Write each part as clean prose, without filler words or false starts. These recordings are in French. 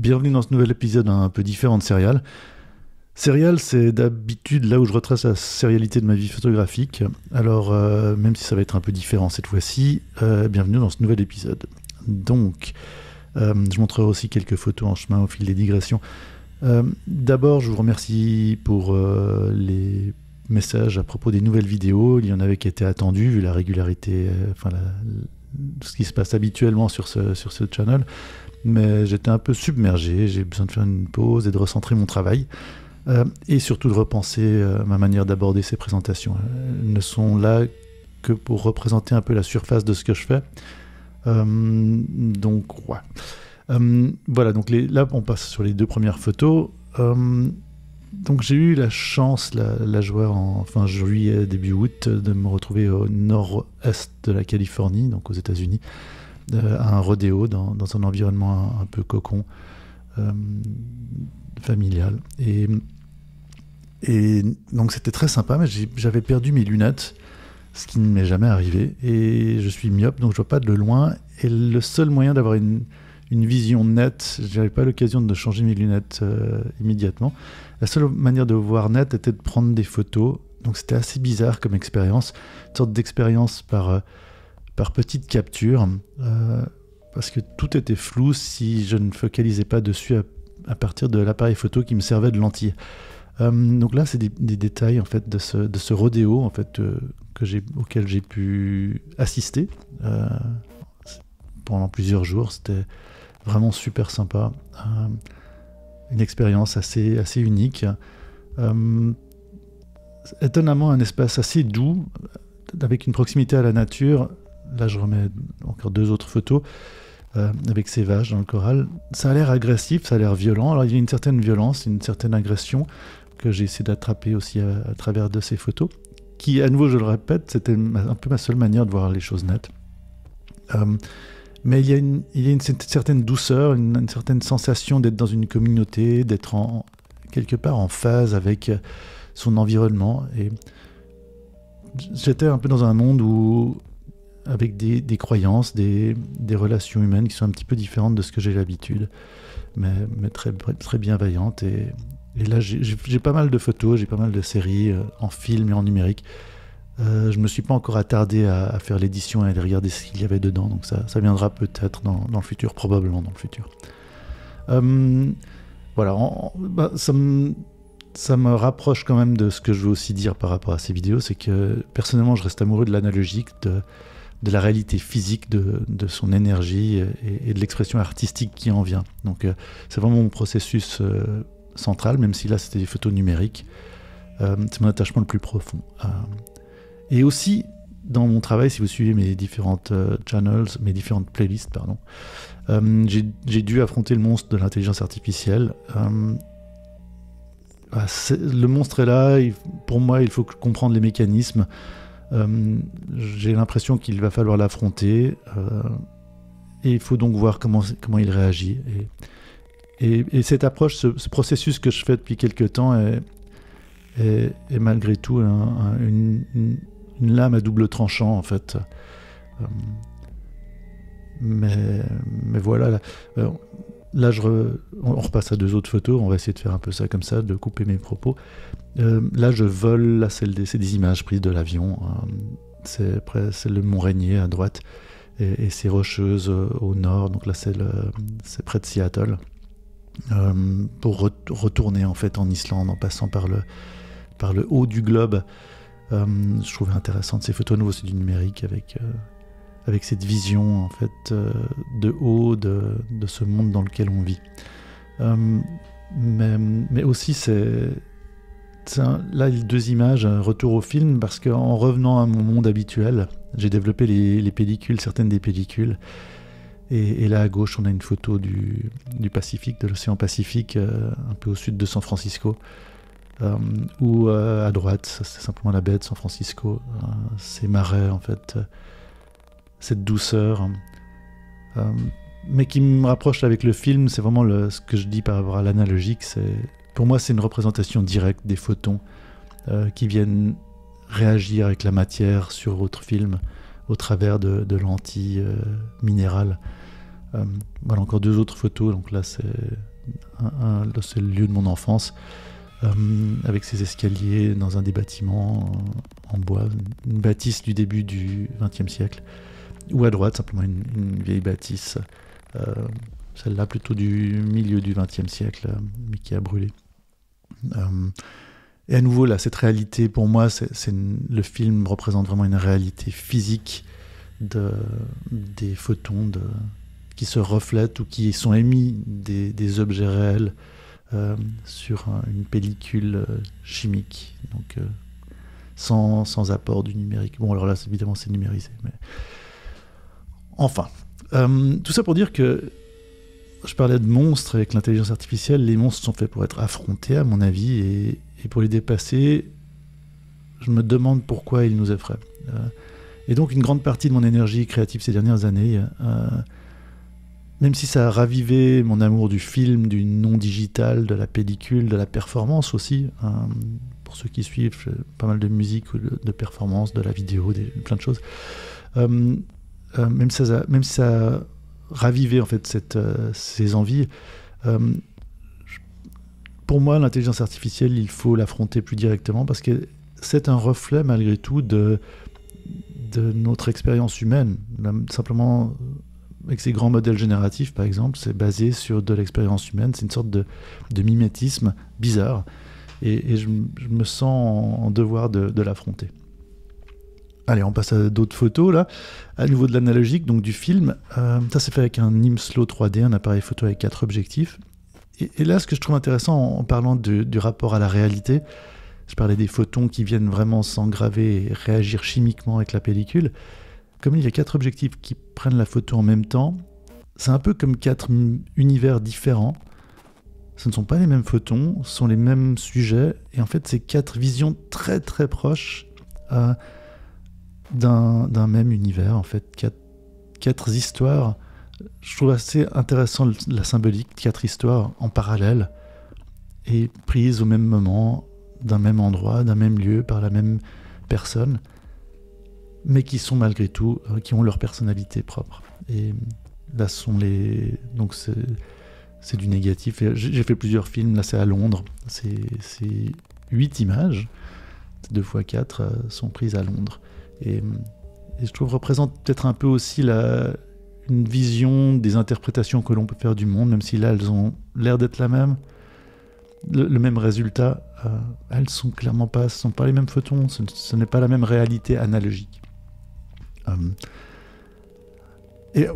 bienvenue dans ce nouvel épisode un peu différent de Serial. Serial, c'est d'habitude là où je retrace la sérialité de ma vie photographique. Alors, même si ça va être un peu différent cette fois-ci, bienvenue dans ce nouvel épisode. Donc, je montrerai aussi quelques photos en chemin au fil des digressions. D'abord, je vous remercie pour les messages à propos des nouvelles vidéos. Il y en avait qui étaient attendus, vu la régularité, ce qui se passe habituellement sur ce channel. Mais j'étais un peu submergé, j'ai besoin de faire une pause et de recentrer mon travail. Et surtout de repenser ma manière d'aborder ces présentations. Elles ne sont là que pour représenter un peu la surface de ce que je fais. Donc, ouais. Voilà, donc là, on passe sur les deux premières photos. Donc, j'ai eu la chance, la joie en fin juillet, début août, de me retrouver au nord-est de la Californie, donc aux États-Unis, à un rodéo dans un environnement un peu cocon, familial. Et donc c'était très sympa, mais j'avais perdu mes lunettes, ce qui ne m'est jamais arrivé, et je suis myope, donc je vois pas de loin, et le seul moyen d'avoir une vision nette, j'avais pas l'occasion de changer mes lunettes immédiatement, la seule manière de voir net était de prendre des photos, donc c'était assez bizarre comme expérience, une sorte d'expérience par petite capture, parce que tout était flou si je ne focalisais pas dessus à partir de l'appareil photo qui me servait de lentille. Donc là, c'est des détails en fait de ce rodéo en fait auquel j'ai pu assister pendant plusieurs jours. C'était vraiment super sympa, une expérience assez unique. Étonnamment, un espace assez doux, avec une proximité à la nature. Là, je remets encore deux autres photos avec ces vaches dans le corral. Ça a l'air agressif, ça a l'air violent. Alors, il y a une certaine violence, une certaine agression que j'ai essayé d'attraper aussi à travers de ces photos, qui, à nouveau, je le répète, c'était un peu ma seule manière de voir les choses nettes. Mais il y a une certaine douceur, une certaine sensation d'être dans une communauté, d'être quelque part en phase avec son environnement. Et j'étais un peu dans un monde où, avec des croyances, des relations humaines qui sont un petit peu différentes de ce que j'ai l'habitude, mais très, très bienveillantes. Et là, j'ai pas mal de photos, j'ai pas mal de séries en film et en numérique. Je me suis pas encore attardé à faire l'édition et à regarder ce qu'il y avait dedans, donc ça viendra peut-être dans le futur, probablement dans le futur. Voilà, ça me rapproche quand même de ce que je veux aussi dire par rapport à ces vidéos, c'est que personnellement, je reste amoureux de l'analogique, de la réalité physique de son énergie et de l'expression artistique qui en vient. Donc c'est vraiment mon processus central, même si là c'était des photos numériques. C'est mon attachement le plus profond. Et aussi, dans mon travail, si vous suivez mes différentes channels, mes différentes playlists, pardon, j'ai dû affronter le monstre de l'intelligence artificielle. Le monstre est là, pour moi il faut comprendre les mécanismes. J'ai l'impression qu'il va falloir l'affronter, et il faut donc voir comment il réagit. Et cette approche, ce processus que je fais depuis quelques temps est malgré tout une lame à double tranchant en fait. Mais voilà, là on repasse à deux autres photos, on va essayer de faire un peu ça comme ça, de couper mes propos. Là je vole, là c'est des images prises de l'avion, c'est le mont Rainier à droite et c'est rocheuse au nord, donc là c'est près de Seattle, pour retourner en fait en Islande en passant par le haut du globe. Je trouvais intéressante ces photos. À nouveau, c'est du numérique avec cette vision en fait de haut de ce monde dans lequel on vit. Mais aussi là, les deux images, un retour au film, parce qu'en revenant à mon monde habituel, j'ai développé les pellicules, certaines des pellicules. Et là à gauche, on a une photo du Pacifique, de l'océan Pacifique, un peu au sud de San Francisco. Ou à droite, c'est simplement la baie de San Francisco, ces marais en fait, cette douceur, mais qui me rapproche avec le film. C'est vraiment ce que je dis par rapport à l'analogique, pour moi c'est une représentation directe des photons qui viennent réagir avec la matière sur votre film au travers de lentilles minérales. Voilà, encore deux autres photos, donc là c'est le lieu de mon enfance, avec ses escaliers dans un des bâtiments en bois, une bâtisse du début du XXe siècle, ou à droite simplement une vieille bâtisse, celle-là plutôt du milieu du XXe siècle, mais qui a brûlé. Et à nouveau, là, cette réalité, pour moi, le film représente vraiment une réalité physique des photons qui se reflètent ou qui sont émis des objets réels sur une pellicule chimique, donc sans apport du numérique. Bon, alors là, évidemment, c'est numérisé. Mais... Enfin, tout ça pour dire que je parlais de monstres avec l'intelligence artificielle. Les monstres sont faits pour être affrontés, à mon avis, et pour les dépasser, je me demande pourquoi ils nous effraient. Et donc, une grande partie de mon énergie créative ces dernières années, même si ça a ravivé mon amour du film, du non-digital, de la pellicule, de la performance aussi, pour ceux qui suivent, pas mal de musique, de performance, de la vidéo, plein de choses, même si ça a ravivé en fait ces envies, pour moi, l'intelligence artificielle, il faut l'affronter plus directement parce que c'est un reflet, malgré tout, de notre expérience humaine. Simplement, avec ces grands modèles génératifs, par exemple, c'est basé sur de l'expérience humaine. C'est une sorte de mimétisme bizarre. Et je me sens en devoir de l'affronter. Allez, on passe à d'autres photos, là. À nouveau de l'analogique, donc du film. Ça, c'est fait avec un Nimslo 3D, un appareil photo avec 4 objectifs. Et là, ce que je trouve intéressant en parlant du rapport à la réalité, je parlais des photons qui viennent vraiment s'engraver et réagir chimiquement avec la pellicule. Comme il y a 4 objectifs qui prennent la photo en même temps, c'est un peu comme 4 univers différents. Ce ne sont pas les mêmes photons, ce sont les mêmes sujets. Et en fait, c'est 4 visions très très proches d'un même univers. En fait, 4 histoires. Je trouve assez intéressant la symbolique, 4 histoires en parallèle et prises au même moment, d'un même endroit, d'un même lieu, par la même personne, mais qui sont malgré tout, qui ont leur personnalité propre. Et là, donc c'est du négatif. Et j'ai fait plusieurs films, là c'est à Londres, c'est 8 images, 2 x 4 sont prises à Londres. Et je trouve représente peut-être un peu aussi une vision des interprétations que l'on peut faire du monde, même si là elles ont l'air d'être la même, le même résultat. Elles sont clairement pas, ce sont pas les mêmes photons, ce n'est pas la même réalité analogique. Et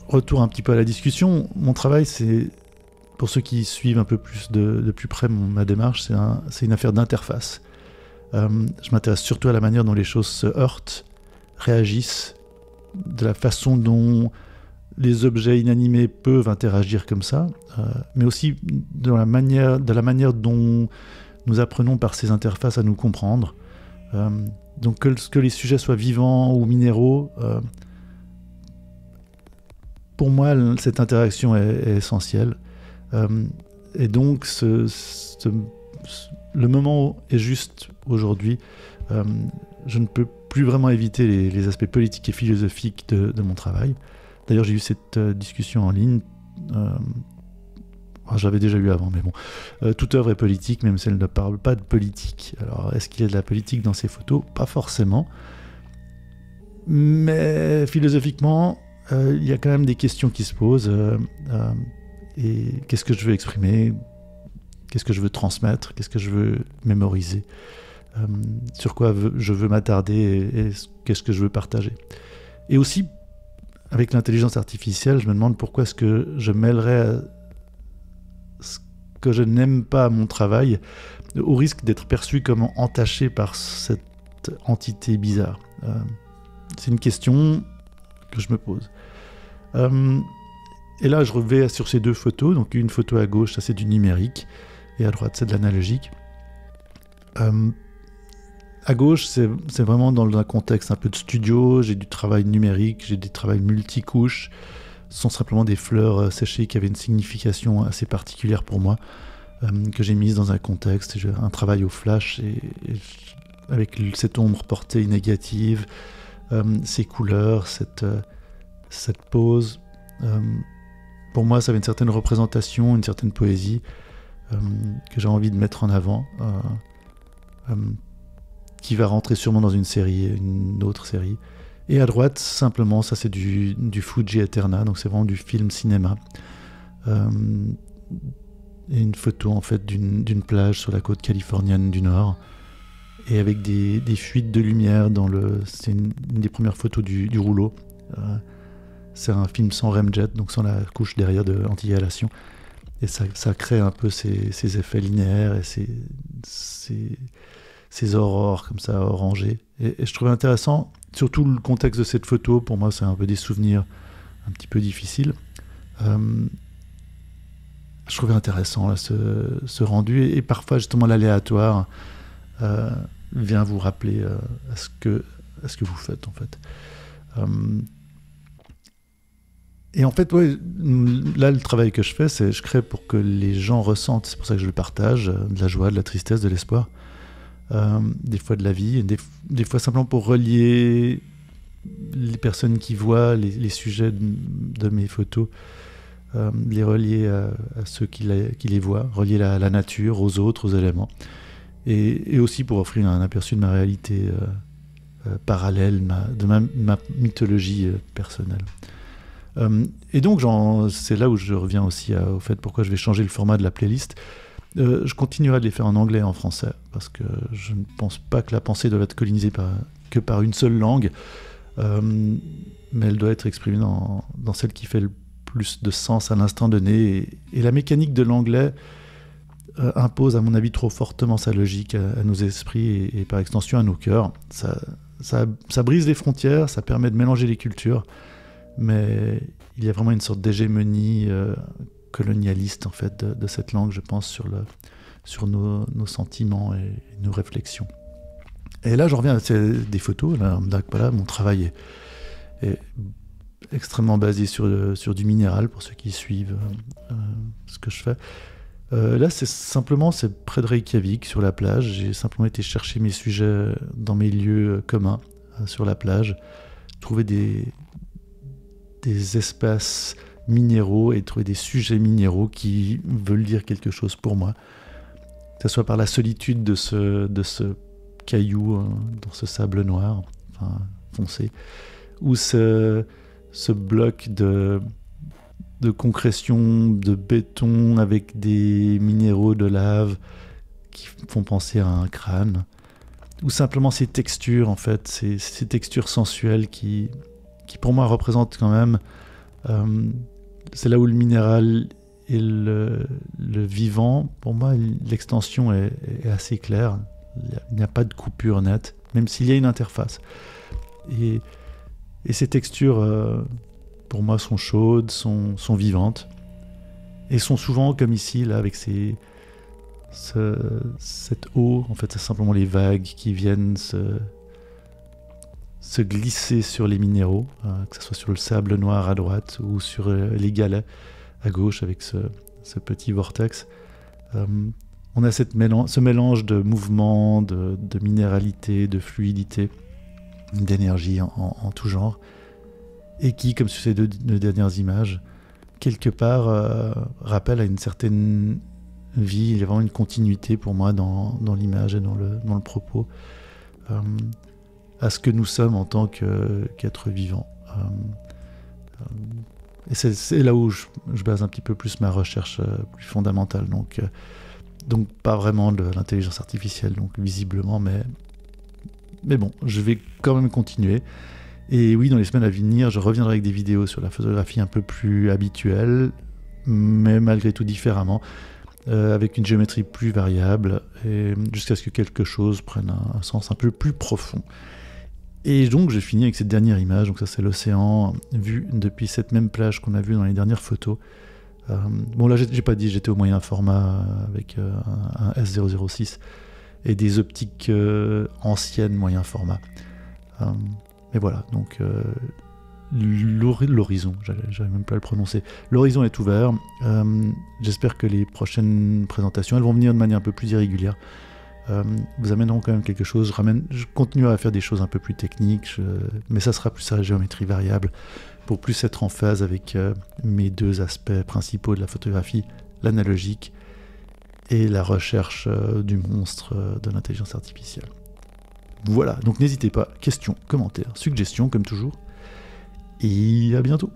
retour un petit peu à la discussion, mon travail, c'est, pour ceux qui suivent un peu plus de plus près ma démarche, c'est une affaire d'interface. Je m'intéresse surtout à la manière dont les choses se heurtent, réagissent, de la façon dont les objets inanimés peuvent interagir comme ça, mais aussi de la manière dont nous apprenons par ces interfaces à nous comprendre. Donc que les sujets soient vivants ou minéraux, pour moi, cette interaction est essentielle. Et donc, le moment est juste aujourd'hui. Je ne peux plus vraiment éviter les aspects politiques et philosophiques de mon travail. D'ailleurs, j'ai eu cette discussion en ligne. J'avais déjà eu avant, mais bon. Toute œuvre est politique, même si elle ne parle pas de politique. Alors, est-ce qu'il y a de la politique dans ces photos ? Pas forcément. Mais philosophiquement, il y a quand même des questions qui se posent. Et qu'est-ce que je veux exprimer ? Qu'est-ce que je veux transmettre ? Qu'est-ce que je veux mémoriser ? Sur quoi je veux m'attarder et qu'est-ce que je veux partager ? Et aussi, avec l'intelligence artificielle, je me demande pourquoi est-ce que je mêlerais ce que je n'aime pas à mon travail au risque d'être perçu comme entaché par cette entité bizarre. C'est une question que je me pose. Et là, je reviens sur ces 2 photos. Donc une photo à gauche, ça c'est du numérique, et à droite, c'est de l'analogique. À gauche, c'est vraiment dans un contexte un peu de studio. J'ai du travail numérique, j'ai des travails multicouches. Ce sont simplement des fleurs séchées qui avaient une signification assez particulière pour moi, que j'ai mise dans un contexte. J'ai un travail au flash, et avec cette ombre portée négative, ces couleurs, cette pose. pour moi, ça avait une certaine représentation, une certaine poésie que j'ai envie de mettre en avant, qui va rentrer sûrement dans une autre série. Et à droite, simplement, ça c'est du Fuji Eterna, donc c'est vraiment du film cinéma. Et une photo en fait d'une plage sur la côte californienne du Nord, et avec des fuites de lumière c'est une des premières photos du rouleau. C'est un film sans remjet, donc sans la couche derrière de anti-halation, et ça crée un peu ces effets linéaires et ces aurores comme ça orangées, et je trouvais intéressant surtout le contexte de cette photo. Pour moi, c'est un peu des souvenirs un petit peu difficiles. Je trouvais intéressant là, ce rendu, et parfois justement l'aléatoire vient vous rappeler à ce que vous faites en fait. Et en fait, ouais, là, le travail que je fais, c'est je crée pour que les gens ressentent. C'est pour ça que je le partage, de la joie, de la tristesse, de l'espoir, des fois de la vie, et des fois simplement pour relier les personnes qui voient les sujets de mes photos, les relier à ceux qui les voient, relier la nature aux autres, aux éléments, et aussi pour offrir un aperçu de ma réalité parallèle, de ma mythologie personnelle. Et donc, c'est là où je reviens aussi au fait pourquoi je vais changer le format de la playlist. Je continuerai de les faire en anglais et en français, parce que je ne pense pas que la pensée doit être colonisée que par une seule langue, mais elle doit être exprimée dans celle qui fait le plus de sens à l'instant donné. Et la mécanique de l'anglais impose, à mon avis, trop fortement sa logique à nos esprits et par extension à nos cœurs. Ça brise les frontières, ça permet de mélanger les cultures, mais il y a vraiment une sorte d'hégémonie colonialiste en fait de cette langue, je pense, sur nos sentiments et nos réflexions. Et là, je reviens à des photos. Voilà, mon travail est extrêmement basé sur du minéral, pour ceux qui suivent ce que je fais. Là, c'est près de Reykjavik, sur la plage. J'ai simplement été chercher mes sujets dans mes lieux communs sur la plage, trouver des espaces minéraux et trouver des sujets minéraux qui veulent dire quelque chose pour moi, que ce soit par la solitude de ce caillou dans ce sable noir, enfin foncé, ou ce bloc de concrétion, de béton avec des minéraux de lave qui font penser à un crâne, ou simplement ces textures en fait, ces textures sensuelles qui pour moi représentent quand même, c'est là où le minéral et le vivant, pour moi l'extension est assez claire. Il n'y a pas de coupure nette, même s'il y a une interface. Et ces textures, pour moi, sont chaudes, sont vivantes, et sont souvent, comme ici, là, avec cette eau, en fait, c'est simplement les vagues qui viennent se glisser sur les minéraux, que ce soit sur le sable noir à droite ou sur les galets à gauche, avec ce petit vortex. On a ce mélange de mouvement, de minéralité, de fluidité, d'énergie en tout genre, et qui, comme sur ces deux dernières images, quelque part rappelle à une certaine vie. Il y a vraiment une continuité pour moi dans l'image et dans le propos, à ce que nous sommes en tant qu'êtres vivants. Et c'est là où je base un petit peu plus ma recherche plus fondamentale. Donc pas vraiment de l'intelligence artificielle, donc visiblement, mais bon, je vais quand même continuer. Et oui, dans les semaines à venir, je reviendrai avec des vidéos sur la photographie un peu plus habituelle, mais malgré tout différemment, avec une géométrie plus variable, et jusqu'à ce que quelque chose prenne un sens un peu plus profond. Et donc je finis avec cette dernière image. Donc ça, c'est l'océan vu depuis cette même plage qu'on a vue dans les dernières photos. Bon, là j'ai pas dit, j'étais au moyen format avec un S006 et des optiques anciennes moyen format. Et voilà, donc l'horizon, j'avais même pas à le prononcer. L'horizon est ouvert. J'espère que les prochaines présentations, elles vont venir de manière un peu plus irrégulière. vous amèneront quand même quelque chose. Je continuerai à faire des choses un peu plus techniques, mais ça sera plus à la géométrie variable, pour plus être en phase avec mes deux aspects principaux de la photographie, l'analogique et la recherche du monstre de l'intelligence artificielle. Voilà, donc n'hésitez pas, questions, commentaires, suggestions comme toujours, et à bientôt.